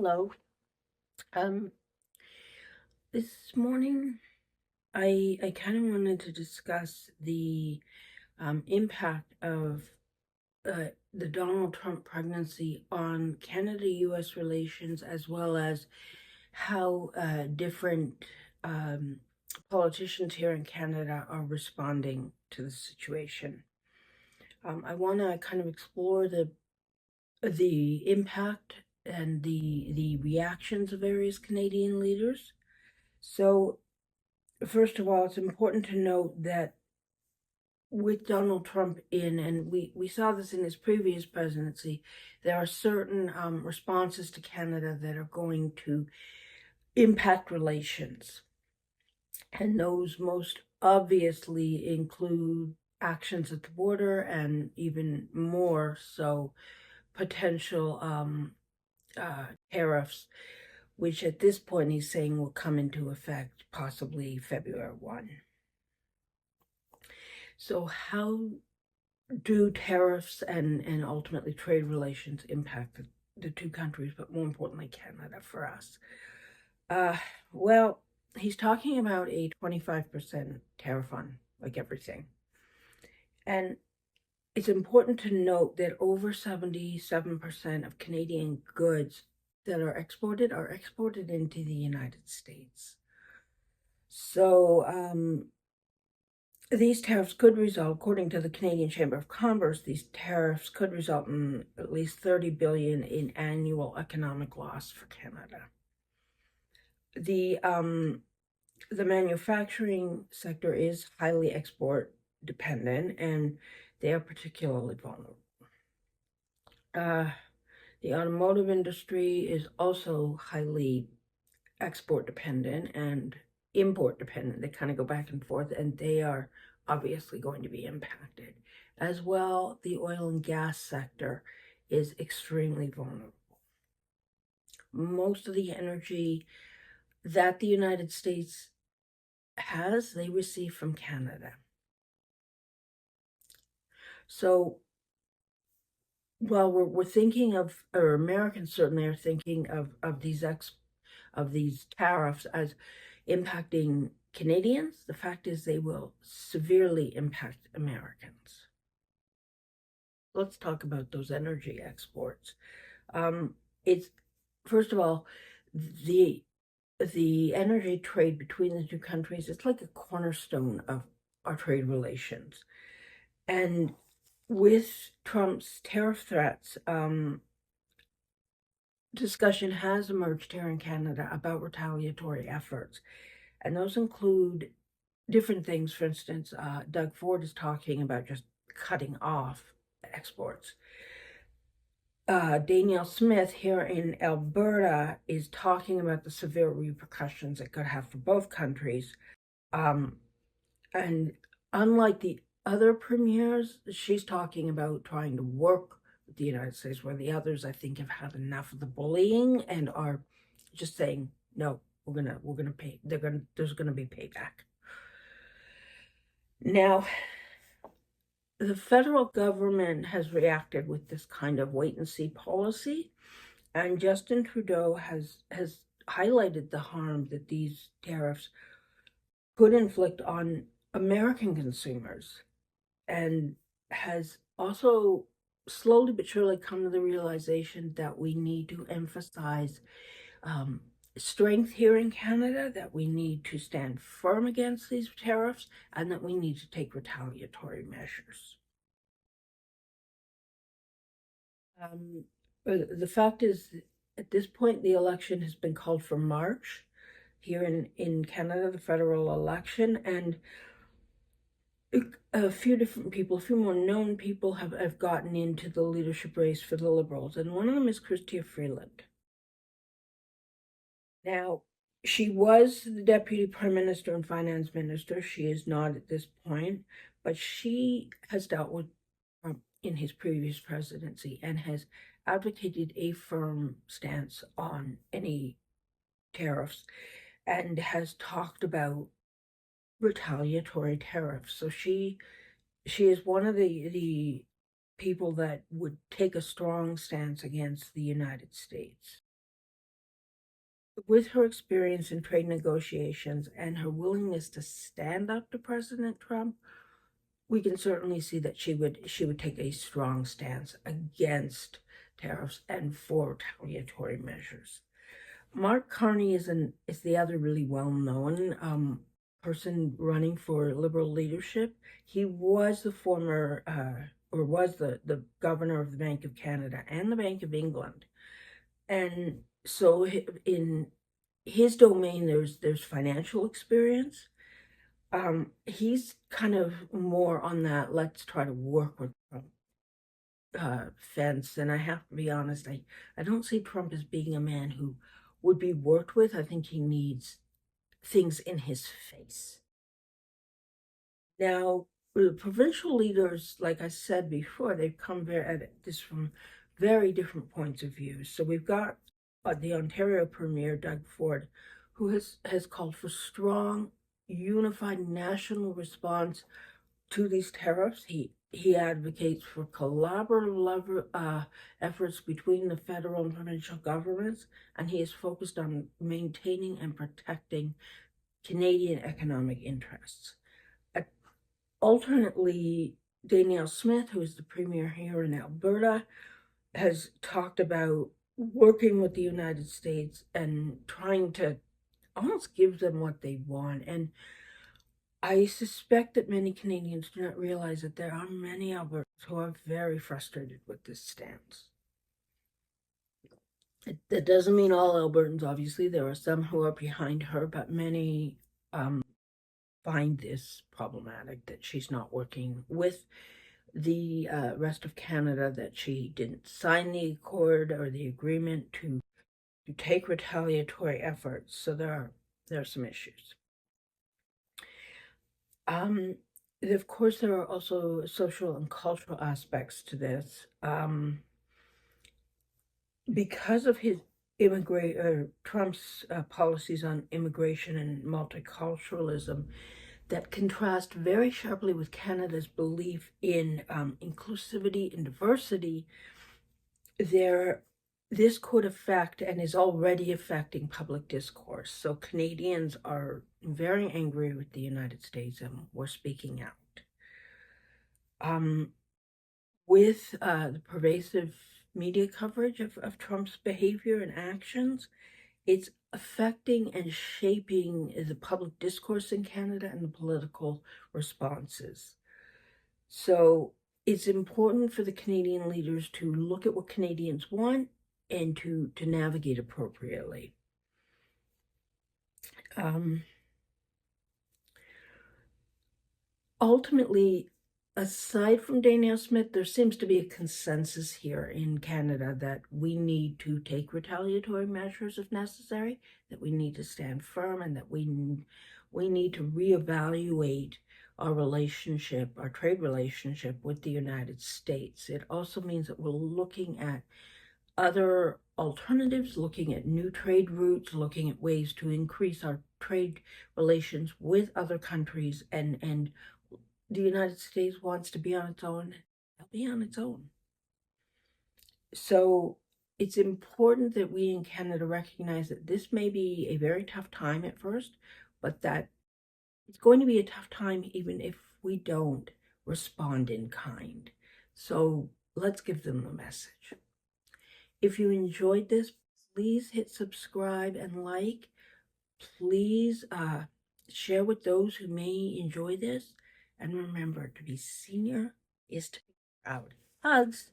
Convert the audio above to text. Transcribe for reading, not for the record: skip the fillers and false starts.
Hello. Um, this morning I kind of wanted to discuss the impact of the Donald Trump presidency on Canada-US relations, as well as how different um, politicians here in Canada are responding to the situation. I want to kind of explore the impact and the reactions of various Canadian leaders. So, first of all, it's important to note that with Donald Trump in, and we saw this in his previous presidency, there are certain responses to Canada that are going to impact relations. And those most obviously include actions at the border and even more so potential tariffs, which at this point he's saying will come into effect possibly February 1. So how do tariffs and ultimately trade relations impact the two countries, but more importantly, Canada for us? Well, he's talking about a 25% tariff on like everything. And it's important to note that over 77% of Canadian goods that are exported into the United States. So, these tariffs could result, according to the Canadian Chamber of Commerce, these tariffs could result in at least $30 billion in annual economic loss for Canada. The manufacturing sector is highly export dependent, and they are particularly vulnerable. The automotive industry is also highly export dependent and import dependent. They kind of go back and forth, and they are obviously going to be impacted. As well, the oil and gas sector is extremely vulnerable. Most of the energy that the United States has, they receive from Canada. So while we're thinking of, or Americans certainly are thinking of these tariffs as impacting Canadians, the fact is they will severely impact Americans. Let's talk about those energy exports. It's first of all, the energy trade between the two countries, it's like a cornerstone of our trade relations. And with Trump's tariff threats, discussion has emerged here in Canada about retaliatory efforts. And those include different things. For instance, Doug Ford is talking about just cutting off exports. Danielle Smith here in Alberta is talking about the severe repercussions it could have for both countries. And unlike the other premiers, she's talking about trying to work with the United States, where the others, I think, have had enough of the bullying and are just saying, no, we're gonna pay. There's gonna be payback. Now, the federal government has reacted with this kind of wait and see policy, and Justin Trudeau has highlighted the harm that these tariffs could inflict on American consumers, and has also slowly but surely come to the realization that we need to emphasize strength here in Canada, that we need to stand firm against these tariffs, and that we need to take retaliatory measures. The fact is, at this point, the election has been called for March here in Canada, the federal election, and a few different people, a few more known people have gotten into the leadership race for the Liberals, and one of them is Chrystia Freeland. Now, she was the Deputy Prime Minister and Finance Minister. She is not at this point, but she has dealt with Trump in his previous presidency and has advocated a firm stance on any tariffs and has talked about retaliatory tariffs. So she is one of the people that would take a strong stance against the United States. with her experience in trade negotiations and her willingness to stand up to President Trump, we can certainly see that she would take a strong stance against tariffs and for retaliatory measures. Mark Carney is the other really well-known person running for Liberal leadership. He was the former or was the governor of the Bank of Canada and the Bank of England, and so in his domain there's financial experience. He's kind of more on that let's try to work with Trump fence, and I have to be honest, I don't see Trump as being a man who would be worked with. I think he needs things in his face. Now, the provincial leaders, like I said before, they've come at this from very different points of view. So we've got the Ontario Premier, Doug Ford, who has called for strong, unified national response to these tariffs. He advocates for collaborative efforts between the federal and provincial governments, and he is focused on maintaining and protecting Canadian economic interests. Alternately, Danielle Smith, who is the premier here in Alberta, has talked about working with the United States and trying to almost give them what they want. And I suspect that many Canadians do not realize that there are many Albertans who are very frustrated with this stance. That doesn't mean all Albertans, obviously. There are some who are behind her, but many find this problematic, that she's not working with the rest of Canada, that she didn't sign the accord or the agreement to take retaliatory efforts. So there are some issues. Of course, there are also social and cultural aspects to this. Because of his Trump's policies on immigration and multiculturalism that contrast very sharply with Canada's belief in inclusivity and diversity, this could affect and is already affecting public discourse. So Canadians are very angry with the United States, and we're speaking out. With the pervasive media coverage of Trump's behavior and actions, it's affecting and shaping the public discourse in Canada and the political responses. So it's important for the Canadian leaders to look at what Canadians want and to navigate appropriately. Ultimately, aside from Danielle Smith, there seems to be a consensus here in Canada that we need to take retaliatory measures if necessary, that we need to stand firm, and that we need to reevaluate our relationship, our trade relationship with the United States. It also means that we're looking at other alternatives, looking at new trade routes, looking at ways to increase our trade relations with other countries, and the United States wants to be on its own, it'll be on its own. So it's important that we in Canada recognize that this may be a very tough time at first, but that it's going to be a tough time even if we don't respond in kind. So let's give them the message. If you enjoyed this, please hit subscribe and like. Please share with those who may enjoy this. And remember, to be senior is to be proud. Hugs.